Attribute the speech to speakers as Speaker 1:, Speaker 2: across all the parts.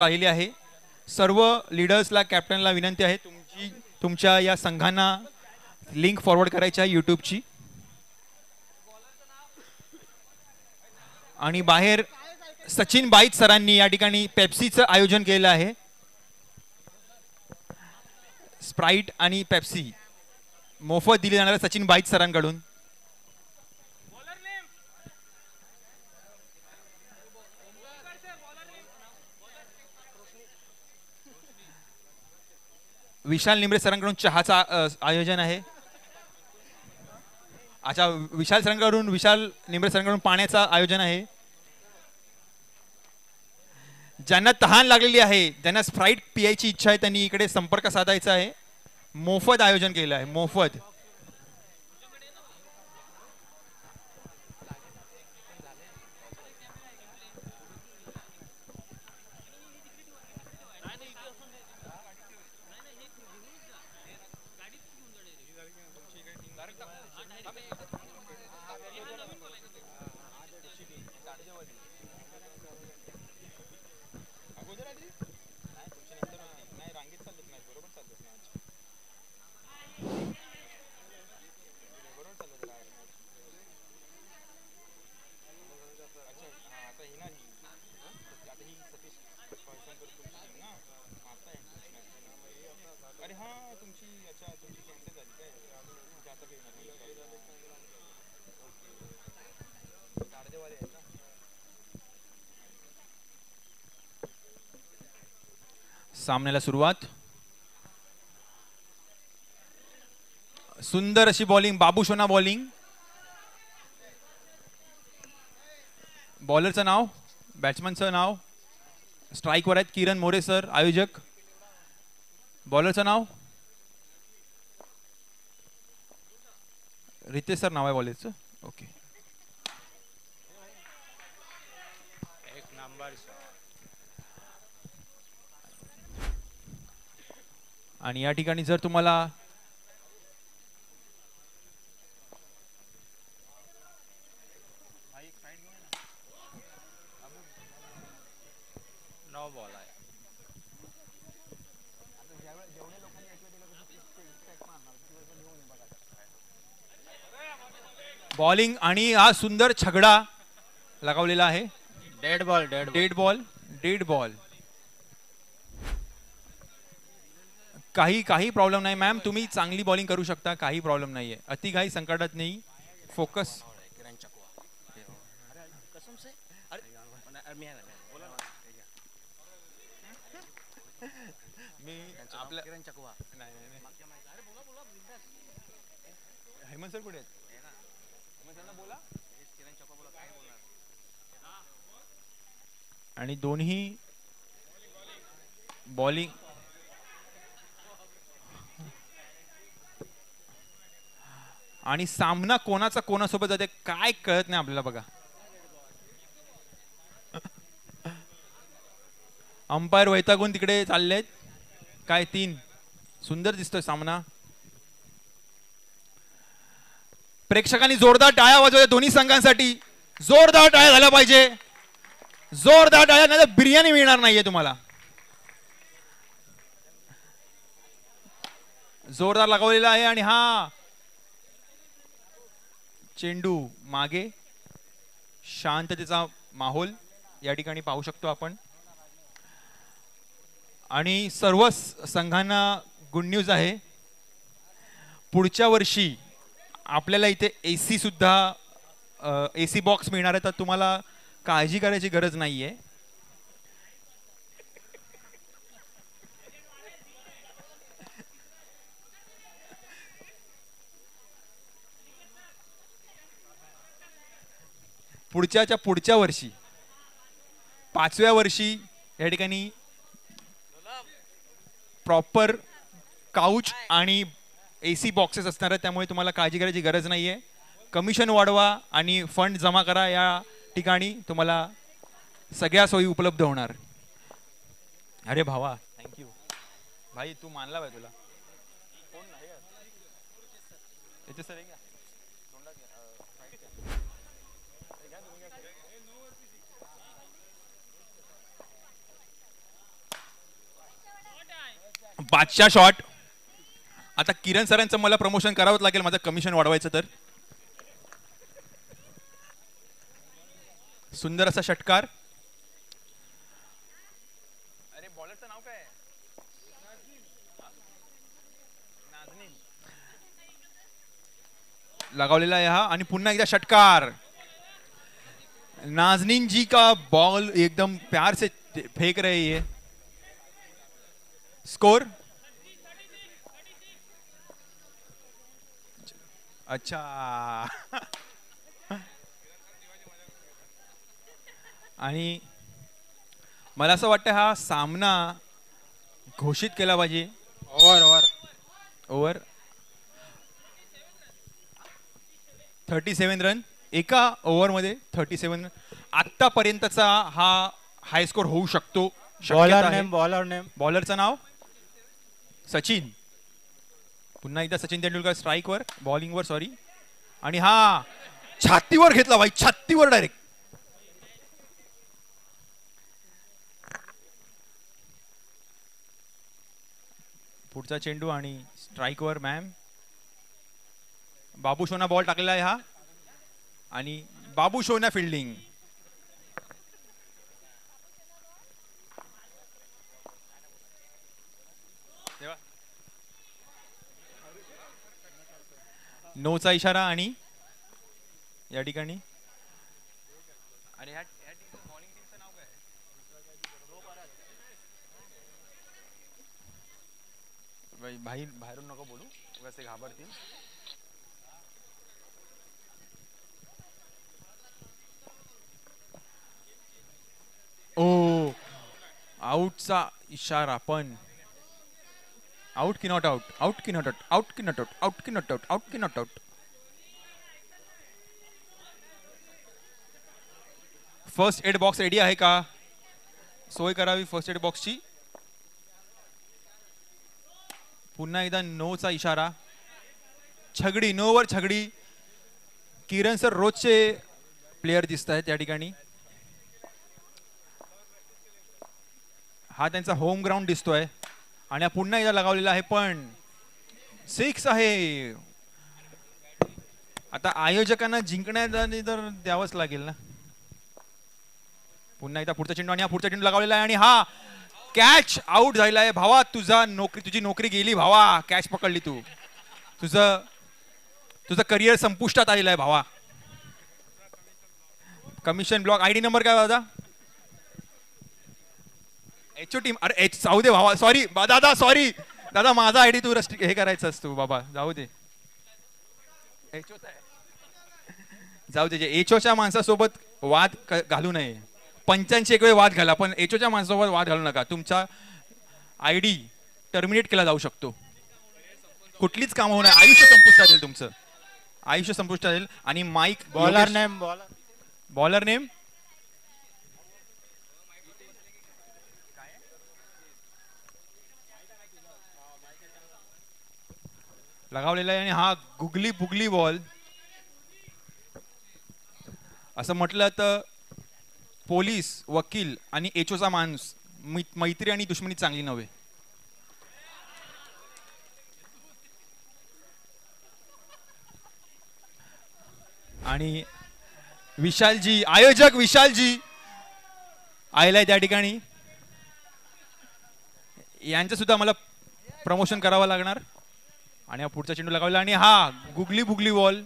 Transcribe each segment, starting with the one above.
Speaker 1: पाहिली आहे. सर्व लीडर्सला कॅप्टनला विनंती आहे तुमच्या या संघांना लिंक फॉरवर्ड करायची आहे यूट्यूबची. आणि बाहेर सचिन बाईत सरांनी या ठिकाणी पेप्सीचं आयोजन केलं आहे. स्प्राइट आणि पेप्सी मोफत दिली जाणार सचिन बाईत सरांकडून. विशाल निमरे सरांकडून चहाचा आयोजन आहे. अच्छा, विशाल निमरे सरांकडून पाण्याचा आयोजन आहे. ज्यांना तहान लागलेली आहे, ज्यांना स्प्राइट पियायची इच्छा आहे, त्यांनी इकडे संपर्क साधायचा आहे. मोफत आयोजन केलं आहे, मोफत. सामन्याला सुरुवात. सुंदर अशी बॉलिंग, बाबू शोना बॉलिंग. बॉलरचं नाव, बॅट्समनचं नाव. स्ट्राईकवर आहेत किरण मोरे सर, आयोजक. बॉलरचं नाव रितेश सर नाव आहे बॉलरचं. ओके. एक नंबर. आणि या ठिकाणी जर तुम्हाला बॉलिंग आणि हा सुंदर छगडा लगावलेला आहे.
Speaker 2: Dead ball.
Speaker 1: काही प्रॉब्लेम नाही मॅम, तुम्ही चांगली बॉलिंग करू शकता, काही प्रॉब्लेम नाहीये. अति काही संकटात नाही. फोकस. हेमंत सर कुठे आहेत? आणि दोन्ही बॉलिंग आणि सामना कोणाचा कोणासोबत जाते काय कळत नाही आपल्याला. बघा, अंपायर वैतागून तिकडे चाललेत. काय 3 सुंदर दिसतोय सामना. प्रेक्षकांनी जोरदार टाळ्या वाजवल्या दोन्ही संघांसाठी. जोरदार टाळ्या झाल्या पाहिजे, जोरदार टाळ्या, नाही तर बिर्याणी मिळणार नाहीये तुम्हाला. जोरदार लगावलेला आहे. आणि हा चेंडू मागे, शांततेचा माहोल या ठिकाणी पाहू शकतो आपण. आणि सर्व संघांना गुड न्यूज आहे, पुढच्या वर्षी आपल्याला इथे एसी सुद्धा एसी बॉक्स मिळणार आहे. तर तुम्हाला काळजी करायची गरज नाहीये. पुढच्या वर्षी 5व्या वर्षी या ठिकाणी प्रॉपर काउच आणि एसी बॉक्सेस असणार आहेत. त्यामुळे तुम्हाला काळजी करायची गरज नाहीये. कमिशन वाढवा आणि फंड जमा करा. या ठिकाणी तुम्हाला सगळ्या सोयी उपलब्ध होणार. अरे भावा, थँक्यू भाई, तू मानला भाई. तुला बादशाह शॉट. आता किरण सरांचं मला प्रमोशन करावंच लागेल माझं कमिशन वाढवायचं तर. सुंदर असा षटकार. अरे बॉलरचं नाव काय? लगावलेला आहे हा आणि पुन्हा एकदा षटकार. नाजनीन जी का बॉल एकदम प्यार से फेंक रही है. स्कोर अच्छा. आणि मला असं वाटतं हा सामना घोषित केला पाहिजे. ओव्हर 37 रन एका ओव्हरमध्ये 37. आतापर्यंतचा हा हाय स्कोर होऊ शकतो. बॉलरचं नाव सचिन. पुन्हा एकदा सचिन तेंडुलकर स्ट्राईकवर बॉलिंगवर सॉरी. आणि हा छातीवर घेतला भाई, छातीवर डायरेक्ट. पुढचा चेंडू आणि स्ट्राईकवर मॅम. बाबू शोना बॉल टाकलेला आहे हा आणि बाबू शोना फिल्डिंग. नोचा इशारा आणि या ठिकाणी आणि बॉलिंग टीमचं नाव काय? बाहेरून नको बोलू उगाच ते घाबरतील. ओ आउटचा इशारा पण आउट की नॉट आउट. आउट की नॉट आउट. आउट की नॉट आउट. आउट की नॉट आउट. आउट की not out. First aid box ready आहे का? सोय करावी फर्स्ट एड बॉक्सची. पुन्हा एकदा नोचा इशारा. छगडी नोवर छगडी. किरण सर रोजचे प्लेयर दिसत आहेत या ठिकाणी. हा त्यांचा होम ग्राउंड दिसतोय आणि हा पुन्हा एकदा लगावलेला आहे पण 6 आहे. आता आयोजकांना जिंकण्याचा तर द्यावंच लागेल ना. पुन्हा एकदा पुढचा चेंडू आणि हा पुढचा चेंडू लगावलेला आहे आणि हा कॅच आउट झालेला आहे. भावा तुझी नोकरी गेली भावा. कॅच पकडली तू. तुझं करिअर संपुष्टात आलेलं आहे भावा. कमिशन ब्लॉक आयडी नंबर काय दादा? HO team. अरे जाऊ दे भावा सॉरी दादा सॉरी दादा माझा आयडी तू हे करायचंस तू बाबा जाऊ दे. जाऊ दे. एचओच्या माणसासोबत वाद घालू नये. 85 एक वेळ वाद घाला पण एचओच्या माणसासोबत वाद घालू नका. तुमचा आयडी टर्मिनेट केला जाऊ शकतो. कुठलीच काम होणार. आयुष्य संपुष्टात येईल तुमचं. आयुष्य संपुष्टात येईल. आणि माईक बॉलर नेम लगावलेला आहे आणि हा गुगली बुगली बॉल. असं म्हटलं तर पोलीस वकील आणि एचओचा माणूस मैत्री आणि दुश्मनी चांगली नव्हे. आणि विशालजी आयोजक विशालजी आलेला आहे त्या ठिकाणी. यांचं सुद्धा मला प्रमोशन करावं लागणार. आणि हा पुढचा चेंडू लगावला आणि हा गुगली बुगली बॉल.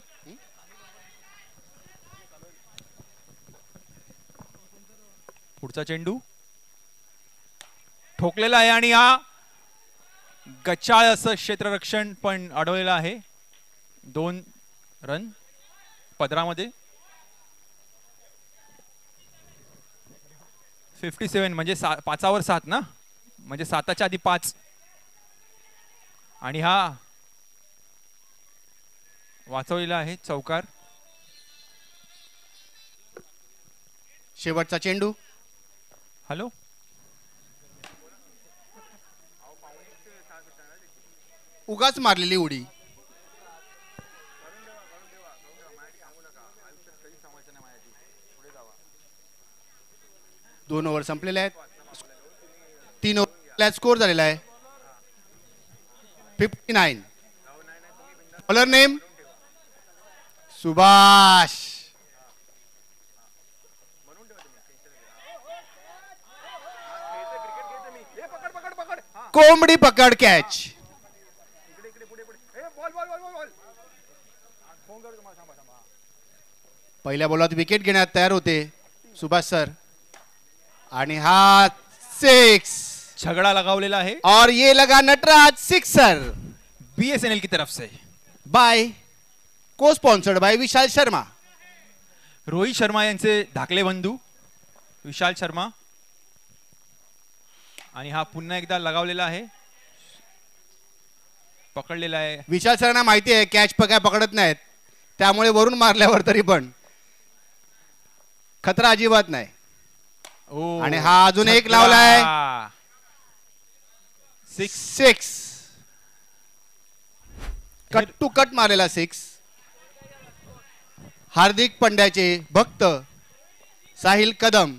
Speaker 1: पुढचा चेंडू ठोकलेला आहे आणि हा गच्चाळ असं क्षेत्ररक्षण पण अडवलेलं आहे. 2 रन पदरामध्ये. 57 म्हणजे 5वर 7 ना म्हणजे 7च्या आधी 5. आणि हा वाचवलेला आहे चौकार.
Speaker 3: शेवटचा चेंडू.
Speaker 1: हॅलो
Speaker 3: उगाच मारलेली उडी. दोन ओव्हर संपलेले आहेत. 3 ओव्हर स्कोर झालेला आहे. 59. Bowler name Subhash. कोंबडी पकड कॅच. पहिल्या बॉलात विकेट घेण्यात तयार होते सुभाष सर. आणि हा 6
Speaker 1: झगड़ा लगावलेला आहे
Speaker 3: और ये लगा नटराज सिक्सर
Speaker 1: बीएसएनएल की तरफ से.
Speaker 3: बाय को स्पॉन्सर्ड बाय विशाल शर्मा.
Speaker 1: रोहित शर्मा यांचे धाकले बंधू विशाल शर्मा. आणि हा पुन्हा एकदा लगावलेला आहे, पकडलेला आहे.
Speaker 3: विशाल सरांना माहिती आहे कॅच काय पकडत नाहीत, त्यामुळे वरून मारल्यावर तरी पण खतरा अजिबात नाही.
Speaker 1: ओ,
Speaker 3: आणि हा अजून एक लावलाय.
Speaker 1: 6
Speaker 3: कट टू कट मारलेला 6. हार्दिक पंड्याचे भक्त साहिल कदम.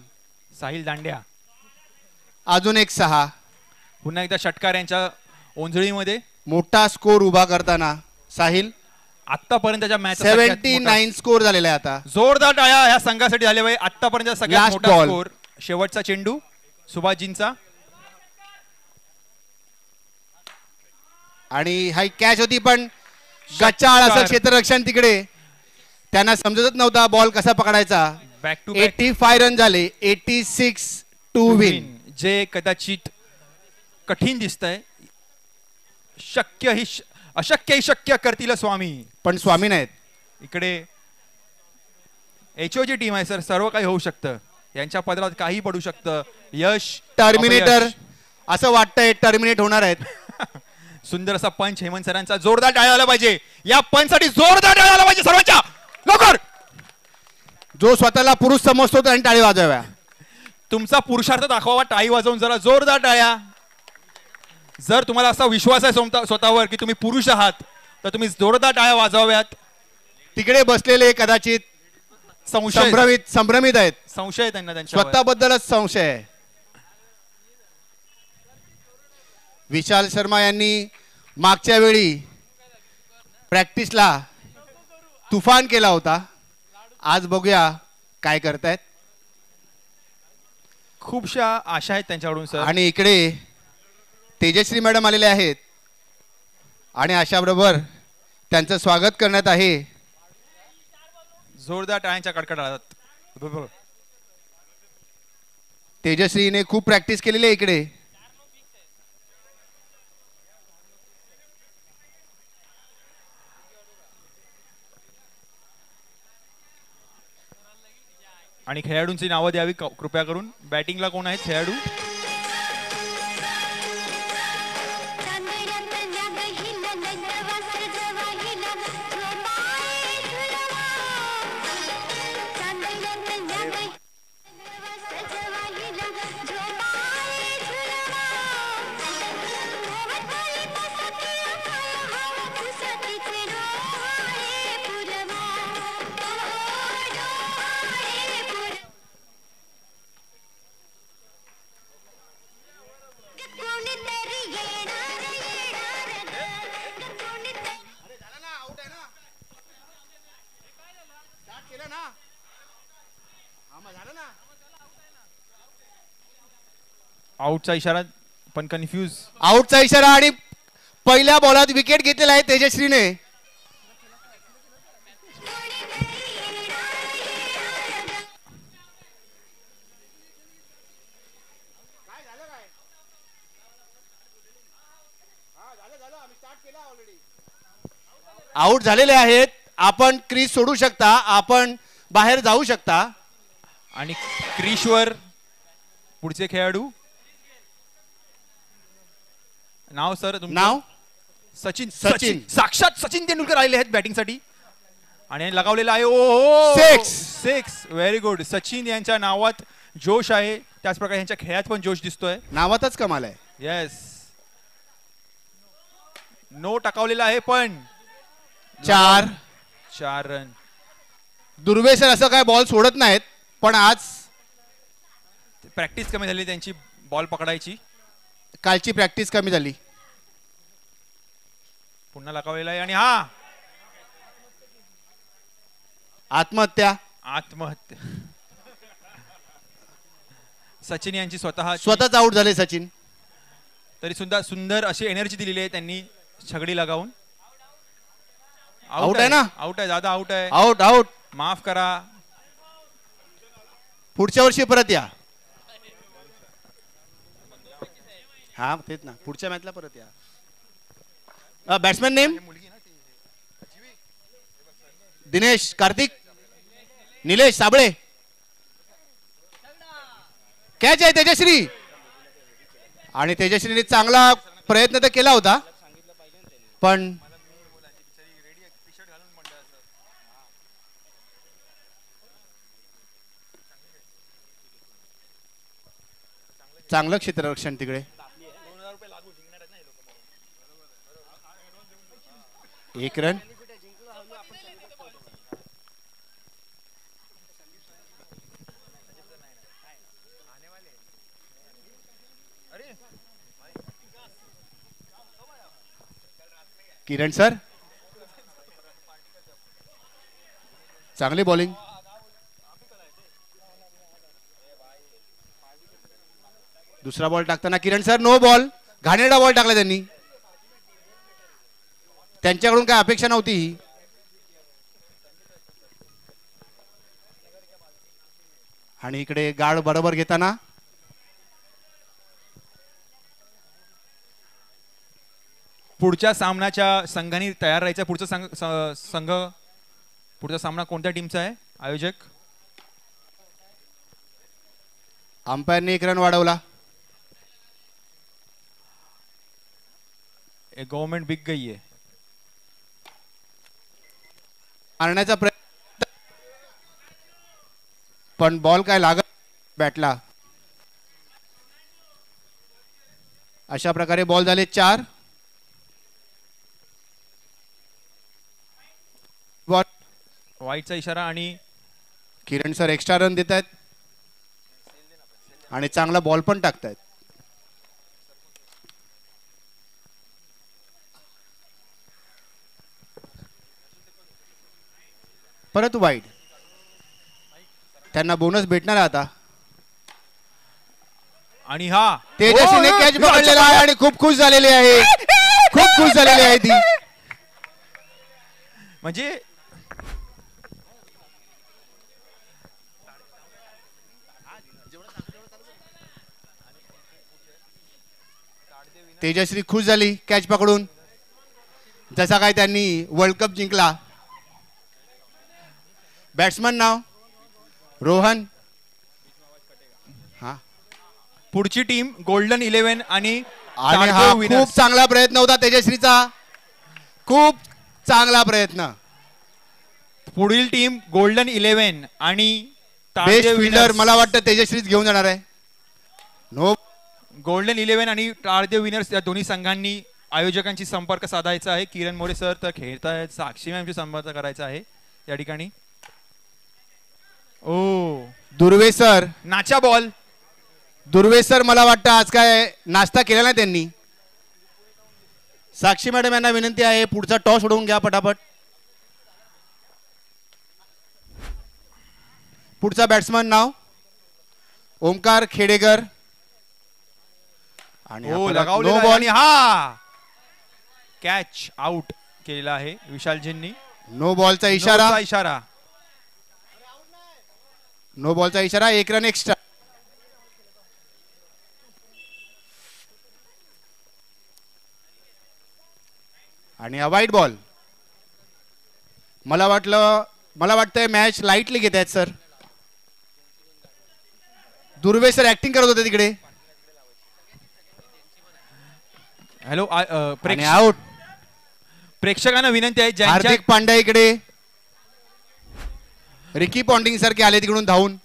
Speaker 1: साहिल दांड्या.
Speaker 3: अजून एक 6.
Speaker 1: पुन्हा एकदा षटकार यांच्या ओंजळीमध्ये.
Speaker 3: मोठा स्कोर उभा करताना साहिल.
Speaker 1: आतापर्यंतच्या मॅच
Speaker 3: 79 स्कोर झालेला आहे आता.
Speaker 1: जोरदार टाळ्या या संघासाठी झाले पाहिजे. आतापर्यंत सगळ्यात
Speaker 3: Last
Speaker 1: मोठा
Speaker 3: ball.
Speaker 1: स्कोर. शेवटचा चेंडू सुभाषजींचा.
Speaker 3: आणि हा कॅच होती पण गचाळ असं क्षेत्ररक्षण तिकडे, त्यांना समजतच नव्हता बॉल कसा पकडायचा.
Speaker 1: बॅक टू बॅक
Speaker 3: 85 रन झाले. 86 टू विन.
Speaker 1: जे कदाचित कठीण दिसतंय. अशक्य ही शक्य करतील स्वामी.
Speaker 3: पण स्वामी नाहीत
Speaker 1: इकडे. एचओची टीम आहे सर, सर्व काही होऊ शकतं. यांच्या पदरात काही पडू शकतं. यश
Speaker 3: टर्मिनेटर
Speaker 1: अपयश.
Speaker 3: असं वाटतंय टर्मिनेट होणार आहेत.
Speaker 1: सुंदर असा पंच हेमंत सरांचा. जोरदार टाळ्या आला पाहिजे या पंच साठी. जोरदार टाळ्या आला पाहिजे सर्वांच्या लवकर.
Speaker 3: जो स्वतःला पुरुष समजतो त्याने टाळी वाजवाव्या.
Speaker 1: तुमचा पुरुषार्थ दाखवावा टाळी वाजवून. जरा जोरदार टाळ्या. जर तुम्हाला असा विश्वास आहे स्वतःवर की तुम्ही पुरुष आहात तर तुम्ही जोरदार टाळ्या वाजवाव्यात.
Speaker 3: तिकडे बसलेले कदाचित संभ्रमित आहेत.
Speaker 1: संशय त्यांना त्यांच्या
Speaker 3: स्वतःबद्दलच संशय आहे. विशाल शर्मा यांनी मागच्या वेळी प्रॅक्टिसला तुफान केला होता. आज बघूया काय करतायत.
Speaker 1: खूपशा आशा आहेत त्यांच्याकडून सर.
Speaker 3: आणि इकडे तेजश्री मॅडम आलेले आहेत आणि अशाबरोबर त्यांचं स्वागत करण्यात आहे.
Speaker 1: जोरदार टाळ्यांच्या कडकडाटात.
Speaker 3: तेजश्रीने खूप प्रॅक्टिस केलेली आहे इकडे.
Speaker 1: आणि खेळाडूंची नावं द्यावी कृपया करून. बॅटिंगला कोण आहेत खेळाडू. आउटचा इशारा पण कन्फ्यूज.
Speaker 3: आउटचा इशारा आणि पहिल्या बॉलात विकेट घेतलेला आहे तेजश्रीने. आउट झालेले आहेत. आपण क्रीज सोडू शकता, आपण बाहेर जाऊ शकता.
Speaker 1: आणि क्रीजवर पुढचे खेळाडू. नाव सर तुमचं.
Speaker 3: नाव
Speaker 1: सचिन.
Speaker 3: सचिन.
Speaker 1: साक्षात सचिन तेंडुलकर आलेले आहेत बॅटिंग साठी. आणि लगावलेला आहे. ओ 6. Very good. सचिन यांच्या नावात जोश आहे, त्याच प्रकारे यांच्या खेळात पण जोश दिसतोय.
Speaker 3: नावातच कमाल आहे.
Speaker 1: येस. नो टाकावलेला आहे पण 4 रन.
Speaker 3: दुर्वेसर असं काय बॉल सोडत नाहीत, पण आज
Speaker 1: प्रॅक्टिस कमी झाली त्यांची बॉल पकडायची.
Speaker 3: कालची प्रॅक्टिस कमी झाली.
Speaker 1: पुन्हा लगावलेला आहे आणि हा
Speaker 3: आत्महत्या.
Speaker 1: आत्महत्या. सचिन यांची स्वतः
Speaker 3: स्वतःच आउट झाले सचिन.
Speaker 1: तरी सुद्धा सुंदर अशी एनर्जी दिलेली आहे त्यांनी छगडी लगावून.
Speaker 3: आउट आहे ना?
Speaker 1: आउट आहे दादा, आउट आहे.
Speaker 3: Out out.
Speaker 1: माफ करा.
Speaker 3: पुढच्या वर्षी परत या. हा तेच ना, पुढच्या मॅचला परत या. Batsman name Dinesh Karthik Nilesh Sable. Catch आहे तेजश्री. आणि तेजश्रीने चांगला प्रयत्न तर केला होता पण चांगलं क्षेत्ररक्षण तिकडे. एक रन. किरण सर चांगली बॉलिंग. दुसरा बॉल टाकताना किरण सर नो बॉल. घाणेरडा बॉल टाकला त्यांनी. त्यांच्याकडून काय अपेक्षा नव्हती ही. आणि इकडे गार्ड बरोबर घेताना
Speaker 1: पुढच्या सामन्याच्या संघाने तयार राहायचं. पुढचा संघ पुढचा सामना कोणत्या टीमचा आहे आयोजक?
Speaker 3: अंपायरने एक रन वाढवला.
Speaker 1: गव्हर्नमेंट बिग गई आहे.
Speaker 3: मारण्याचा प्रयत्न पण बॉल काय लागत बॅटला. अशा प्रकारे बॉल झाले 4. बॉल
Speaker 1: वाईटचा इशारा आणि
Speaker 3: किरण सर एक्स्ट्रा रन देत आहेत आणि चांगला बॉल पण टाकतायत. परत वाईड. त्यांना बोनस भेटणार आहे आता.
Speaker 1: आणि हा
Speaker 3: तेजस्वीने कॅच पकडलेला आहे आणि खूप खुश झालेली आहे. खूप खुश झालेली आहे ती.
Speaker 1: म्हणजे
Speaker 3: तेजश्री खुश झाली कॅच पकडून. जसा काय त्यांनी वर्ल्ड कप जिंकला. बॅट्समन नाव रोहन. हा
Speaker 1: पुढची टीम गोल्डन 11 आणि
Speaker 3: हा खूप चांगला प्रयत्न होता तेजश्रीचा. खूप चांगला प्रयत्न.
Speaker 1: पुढील टीम गोल्डन 11 आणि
Speaker 3: बेस्ट फिल्डर मला वाटतं तेजश्रीच घेऊन जाणार आहे. नो.
Speaker 1: गोल्डन 11 आणि टाळदेव विनर्स या दोन्ही संघांनी आयोजकांशी संपर्क साधायचा आहे. किरण मोरे सर तर खेळतायत. साक्षी मॅमशी संपर्क करायचा आहे या ठिकाणी. ओ
Speaker 3: दुर्वे सर
Speaker 1: नाचा बॉल.
Speaker 3: दुर्वे सर मला वाटतं आज काय नाश्ता केला नाही त्यांनी. साक्षी मॅडम यांना विनंती आहे पुढचा टॉस उडवून घ्या पटापट. पुढचा बॅट्समन नाव ओमकार खेडेकर. आणि
Speaker 1: नो बॉल. हा कॅच आउट केलेला आहे विशालजींनी.
Speaker 3: नो बॉलचा इशारा. नो बॉलचा इशारा. 1 रन एक्स्ट्रा. आणि हा वाईट बॉल. मला वाटतंय मॅच लाईटली घेत आहेत सर. दुर्वे सर ऍक्टिंग करत होते तिकडे.
Speaker 1: Hello
Speaker 3: out.
Speaker 1: प्रेक्षकांना विनंती आहे
Speaker 3: हार्दिक पांड्या इकडे. रिकी पॉन्टिंग सारखे आले तिकडून धावून.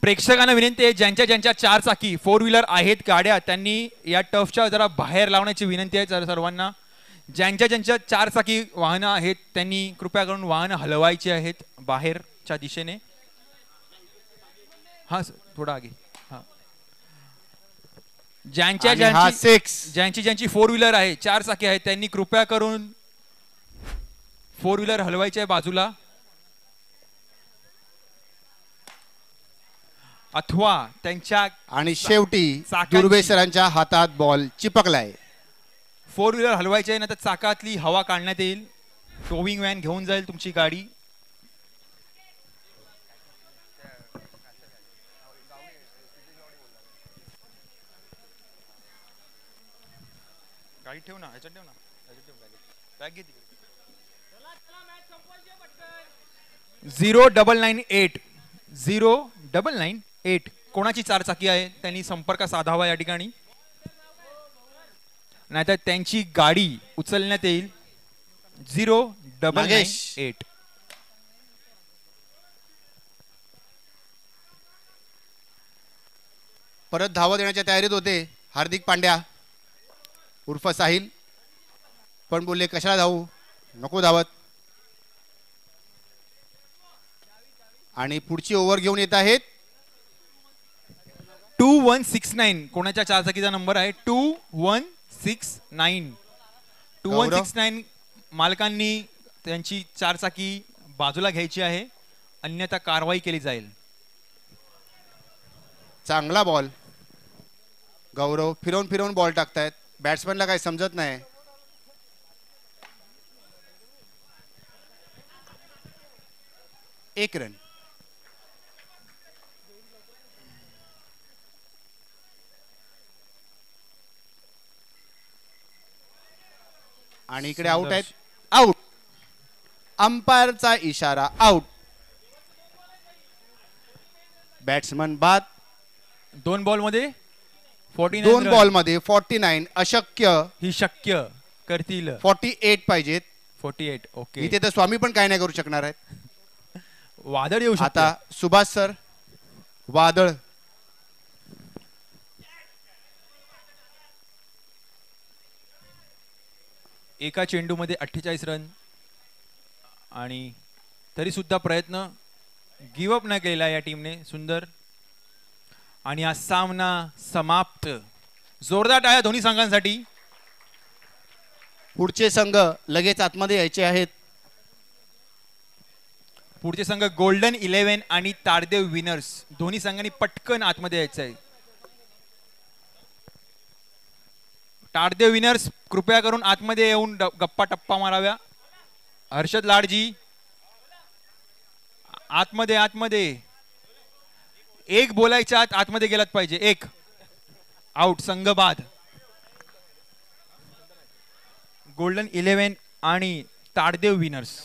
Speaker 1: प्रेक्षकांना विनंती आहे ज्यांच्या 4 चाकी 4 व्हीलर आहेत गाड्या त्यांनी या टर्फच्या जरा बाहेर लावण्याची विनंती आहे सर्वांना. ज्यांच्या 4 चाकी वाहनं आहेत त्यांनी कृपया करून वाहनं हलवायची आहेत बाहेरच्या दिशेने. हा थोडा आगे. हा ज्यांच्या
Speaker 3: आणि हा
Speaker 1: ज्यांची
Speaker 3: 6.
Speaker 1: ज्यांची 4 व्हीलर आहे, 4 चाकी आहेत, त्यांनी कृपया करून 4 व्हीलर हलवायची आहे बाजूला, अथवा त्यांच्या
Speaker 3: आणि शेवटी
Speaker 1: चाकांची-
Speaker 3: दुर्वे सरांच्या हातात बॉल चिपकलाय.
Speaker 1: 4 व्हीलर हलवायची आहे ना, तर चाकातली हवा काढण्यात येईल. टोविंग व्हॅन घेऊन जाईल तुमची गाडी. गाडी ठेव ना, ह्याच्यात ठेव ना, बॅग घे तिकडे. 0998 0998 कोणाची 4 चाकी आहे त्यांनी संपर्क साधावा या ठिकाणी, नाहीतर त्यांची गाडी उचलण्यात येईल. 0998.
Speaker 3: परत धावत येण्याच्या तयारीत होते हार्दिक पांड्या उर्फ साहिल, पण बोलले कशाला धावू, नको धावत. आणि पुढची ओव्हर घेऊन येत आहेत
Speaker 1: 2169 कोणाच्या 4 चाकीचा नंबर आहे. 2169 2169 मालकांनी त्यांची 4 चाकी बाजूला घ्यायची आहे, अन्यथा कारवाई केली जाईल.
Speaker 3: चांगला बॉल. गौरव फिरवून फिरवून बॉल टाकतायत, बॅट्समॅनला काही समजत नाही. एक रन. आणि इकडे आउट आहेत. आउट. अंपायरचा इशारा आउट. बॅट्समन बाद.
Speaker 1: 2 बॉल मध्ये 49
Speaker 3: 2
Speaker 1: रन.
Speaker 3: बॉल मध्ये 49 अशक्य.
Speaker 1: ही शक्य करतील.
Speaker 3: 48 पाहिजेत.
Speaker 1: 48. ओके.
Speaker 3: इथे तर स्वामी पण काय नाही करू शकणार आहेत.
Speaker 1: वादळ येऊ शकते.
Speaker 3: आता सुभाष सर. वादळ.
Speaker 1: एका चेंडूमध्ये 48 रन, आणि तरी सुद्धा प्रयत्न गिवअप न केला या टीमने. सुंदर. आणि हा सामना समाप्त. जोरदार टाळ्या दोन्ही संघांसाठी.
Speaker 3: पुढचे संघ लगेच आतमध्ये यायचे आहेत.
Speaker 1: पुढचे संघ गोल्डन 11 आणि तारदेव विनर्स. दोन्ही संघांनी पटकन आतमध्ये यायचं आहे. तारदेव विनर्स कृपया करून आतमध्ये येऊन गप्पा टप्पा माराव्या. हर्षद लाडजी आतमध्ये आतमध्ये. एक बोलायच्या आत आतमध्ये गेलात पाहिजे. एक आउट. संघ बाद. गोल्डन 11 आणि तारदेव विनर्स.